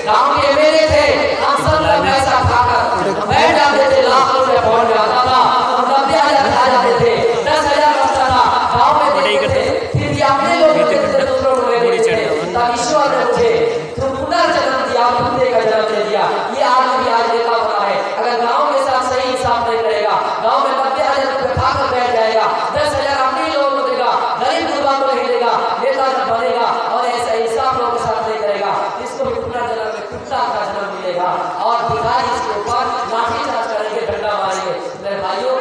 गाँव के मेरे थे, हम सब लोग पैसा खाकर बैठ जाते थे, लाख रुपए पहुंच जाता था, 90,000 खा जाते थे, 10,000 बचता था, गाँव में देखते थे, फिर ये अपने लोग देखते थे, दूसरों को ले लेते थे, तब ईश्वर ने मुझे पुनर्जन्म दिया, मुझे का जन्म दे दिया। ये आदमी आज देखा हुआ है, अगर गाँव के साथ सही हिसाब नहीं करेगा, गाँव में 90,000 रुपए खाकर बैठ जाएगा, 10,000 अपने लोगों को देगा, गरीब गुरबा को नहीं देगा, नेता जब बनेगा और ऐसा हिसाब लोगों के साथ नहीं करेगा, इसको भी पुनर्जन्म में कुत्ता का जन्म मिलेगा और भिखारी इसके ऊपर लाठीचार्ज करेंगे, डंडा मारेंगे। मेरे भाइयों,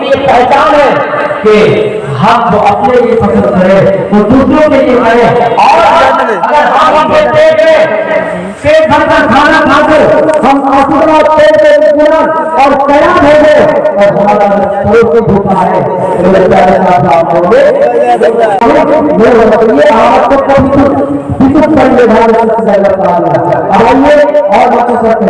ये पहचान है कि हम जो अपने लिए पसंद करें वो दूसरों के लिए करें, और अगर हम अपने पेट भर कर खाना खाते हम आशीर्वाद पेट और कया भेजे और हमारा पड़ोस को भूखा है ये आपको आइए और बातें करते हैं।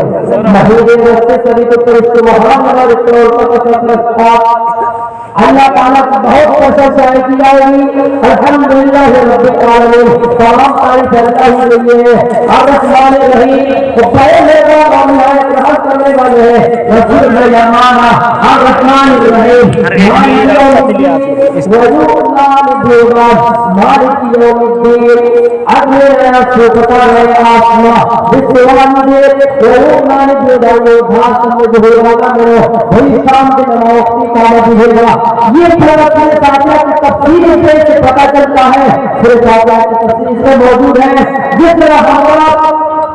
अल्लाह ताला की बहुत प्रशंसा है की जाएगी। अल्हम्दुलिल्लाह रब्बिल आलमीन, तमाम तारीफ अल्लाह ही के लिए है। अर्रहमान रहीम, वो पहले और रहमत करने वाले हैं, रसूल है जमाना अर्रहमान रहीम, मालिक यौमिद्दीन, अगले से पता है आसमां विश्वान दे रहमान दे दाओ भाष में जो होगा मेरे वही शाम के नमाज की कामयाबी होगा। ये पूरा साथिया की तफसीर से पता चलता है, पूरे साथिया की तफसीर से मौजूद है। जिस तरह हमारा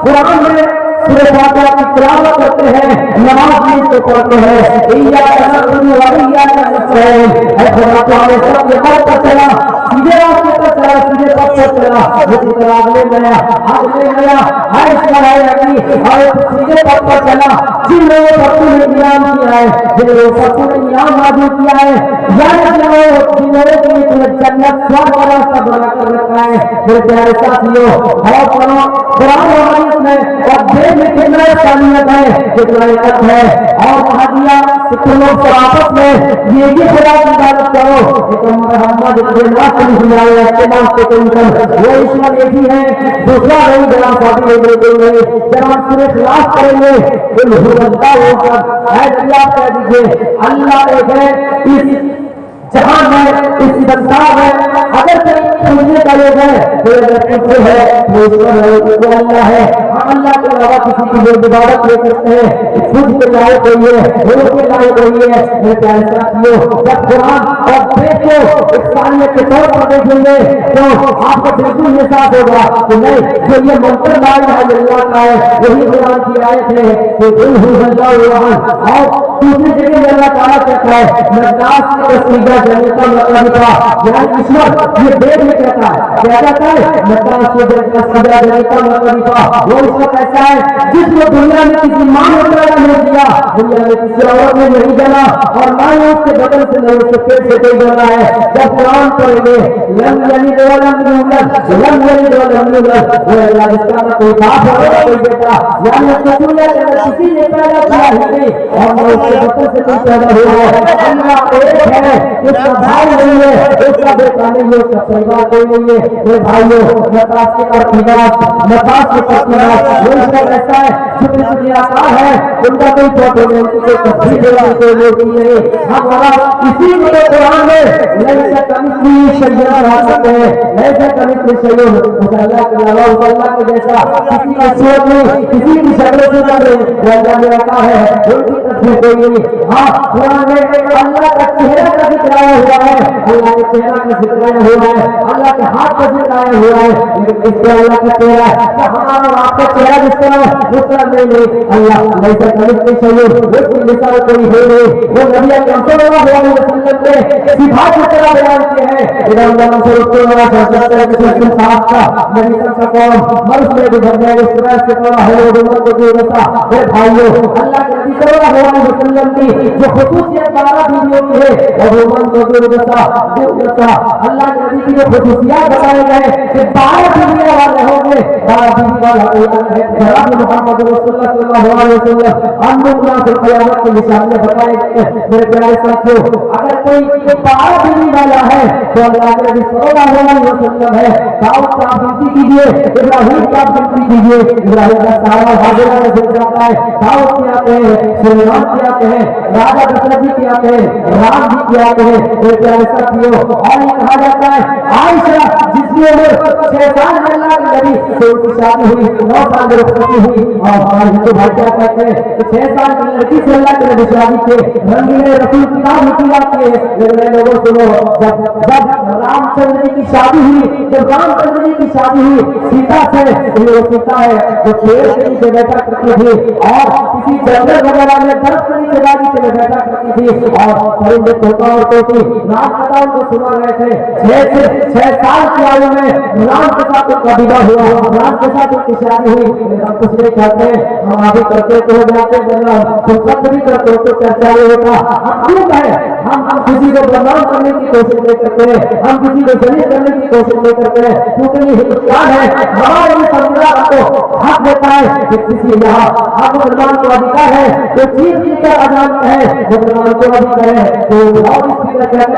कुरान में पूरे साथिया की तिलावत करते हैं, नमाज में तो पढ़ते हैं, इय्याका नअबुदु व इय्याका नस्तईन, ऐ खुदा तो हमें सब ये बात पर चला, सीधे रास्ते पर चला, सीधे पथ पर चला, जिस तरह अगले नया हर इसका है अभी और सीधे पथ पर चला। जिन लोगों पर तूने इनाम किया है, जिन लोगों पर तूने इनाम हासिल किया है, याद रखो जिन लोगों के लिए तूने जन्नत स्वर्ग का रास्ता बना कर रखा है। मेरे प्यारे साथियों, और कुरान में और देश में कितना सामियत है, कितना इज्जत है, और कहा दिया कि तुम लोग आपस में ये भी खुदा की इबादत करो, लेकिन मोहम्मद वो ईश्वर एक ही है, दूसरा नहीं जनाब साथी जनाब पूरे खिलाफ करेंगे आप कह दीजिए अल्लाह एक है, इस जहां में इस संसार में अगर समझने का लोग है तो है वो ईश्वर है, वो अल्लाह है। हम अल्लाह के अलावा किसी की जो इबादत नहीं करते हैं, खुद के लायक होइए, लोगों के लायक होइए। मेरे प्यारे साथियों, जब कुरान और देश को इंसानियत के तौर पर देखेंगे तो आपको बिल्कुल एहसास होगा कि नहीं, जो ये मंत्र ला इलाहा इल्लल्लाह का है वही कुरान की आयत है कि कुल हु अल्लाहु अहद। और दूसरी जगह अल्लाह ताला कहता है मद्दास के तस्वीर जन्नत मतलबा, यहाँ ईश्वर ये वेद में कहता है, क्या कहता है मद्दास के तस्वीर जन्नत मतलबा। वो ईश्वर कैसा है जिसको दुनिया में किसी मां ने नहीं दिया, दुनिया में किसी औरत ने नहीं जाना, और ना ही उसके बदन से नहीं उसके पेट से कोई जाना है। जब कुरान पढ़ेंगे लम यलिद व लम यूलद, लम यलिद व लम यूलद, वो अल्लाह जिसका ना कोई बाप है कोई बेटा, यानी उसको दुनिया के अंदर किसी ने पैदा किया ही नहीं, और ना उसके बदन से कोई पैदा हुआ है। अल्लाह एक है, उसका भाई नहीं है, उसका बेटा नहीं है, उसका परिवार कोई नहीं है। मेरे भाइयों, नफास के तरफीदार, नफास के तरफीदार वो इसका कैसा है जितने दुनियादार है उनका कोई फोटो नहीं, कोई तस्वीर नहीं, कोई लोग नहीं। हमारा इसी लिए कुरान में लैसा कमिस्ली शैय्या रहा सकते हैं, लैसा कमिस्ली शैय्या उस अल्लाह के अलावा उस अल्लाह के जैसा किसी का सूरत नहीं, किसी की शक्ल से नहीं, अल्लाह ने रखा है, उनकी तस्वीर कोई नहीं। हाँ, कुरान में अल्लाह का चेहरा का जिक्र आया हुआ है, अल्लाह के चेहरा का जिक्र आया हुआ है, अल्लाह के हाथ का जिक्र आया हुआ है, लेकिन इससे अल्लाह का चेहरा हमारा और आपका चेहरा जिस तरह उस तरह नहीं। अल्लाह लैसा कमिस्ली शैय्या उसकी मिसाल कोई है नहीं। वो नबी अकरम सल्लल्लाहु अलैहि वसल्लम ने सिफात की तरह बयान किए हैं। इधर अल्लाह से रुकने वाला शख्स है कि साहब का नबी का कौम मर्द में भी भरने इस तरह से कहा है वो उम्मत को जो बता। मेरे भाइयों, अल्लाह के नबी सल्लल्लाहु अलैहि वसल्लम की जो खुसूसियत 12 बीवियों की है और उम्मत को जो बता अल्लाह के नबी की जो खुसूसियत बताए गए कि 12 बीवियां वाले होंगे, 12 बीवी वाला कोई है, 12 मुहम्मद रसूलुल्लाह सल्लल्लाहु अलैहि वसल्लम अन्ना से क़यामत की निशानियां बताए गए हैं। मेरे प्यारे साथियों, अगर कोई बाहर देने वाला है तो अल्लाह के नबी सल्लल्लाहु अलैहि वसल्लम है। दाऊद का विनती कीजिए, इब्राहिम का विनती कीजिए, इब्राहिम का सारा हाजिरा में जुड़ जाता है। दाऊद के आते हैं, सुलेमान के आते हैं, राजा दशरथ जी के आते हैं, राम जी के आते हैं। मेरे प्यारे साथियों, और ये कहा जाता है आयशा जिसकी उम्र 6 साल में अल्लाह के नबी से उनकी शादी हुई, 9 साल में रुखसती हुई। और हमारे हिंदू भाई क्या कहते हैं कि 6 साल की लड़की से अल्लाह के नबी शादी के रंगीले रसूल किताब लिखी जाती है। मेरे लोगों सुनो, जब रामचंद्र जी की शादी हुई, जब रामचंद्र जी की शादी हुई सीता से, ये सीता है जो पेड़ के नीचे बैठा करती थी और किसी जंगल वगैरह में दर्द के नीचे बागी में बैठा करती थी और परिंदे तोता और तोती राम कथा उनको सुना रहे थे। 6 साल की आयु में राम के साथ उनका विवाह हुआ, राम के साथ उनकी शादी हुई। हम कुछ नहीं कहते, हम आगे करते तो हो जाते, तुम सब भी करते हो तो चर्चा ये होता। हम क्यों कहें, हम किसी को बदनाम करने की कोशिश नहीं करते, हम किसी को जलील करने की कोशिश नहीं करते, क्योंकि ये हिंदुस्तान है, हमारे ये संविधान हमको हक देता है कि किसी यहाँ आप मुसलमान को अधिकार है तो चीज का आजाद है, मुसलमान को अधिकार है तो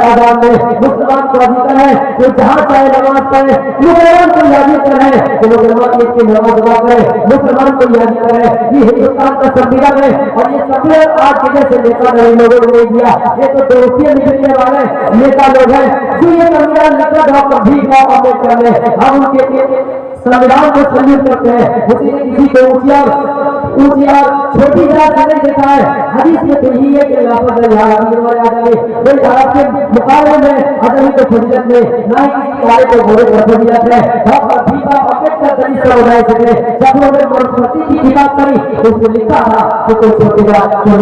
आजाद में, मुसलमान को अधिकार है तो जहाँ चाहे नमाज पढ़े, मुसलमान को यह अधिकार है तो मुसलमान की नमाज अदा करे, मुसलमान को यह अधिकार है। ये हिंदुस्तान का संविधान है और ये संविधान आज के जैसे नेता नहीं लोगों ने नहीं दिया। ये तो दोस्तियां निकलने वाले नेता लोग हैं जो ये संविधान लिखा डॉक्टर भीमराव अम्बेडकर ने। हम उनके संविधान को सल्यूट करते हैं। किसी को ऊंची और छोटी जात नहीं देता है। हदीस में तो यही है कि कोई अरब के मुकाबले में आदमी को फजीलत में ना ही किसी कार्य को घोड़े पर फजीलत है। डॉक्टर भीमराव अम्बेडकर गरीब से बनाए सके। जब उन्होंने मनुस्मृति की किताब करी तो उसमें लिखा था कि कोई छोटी जात में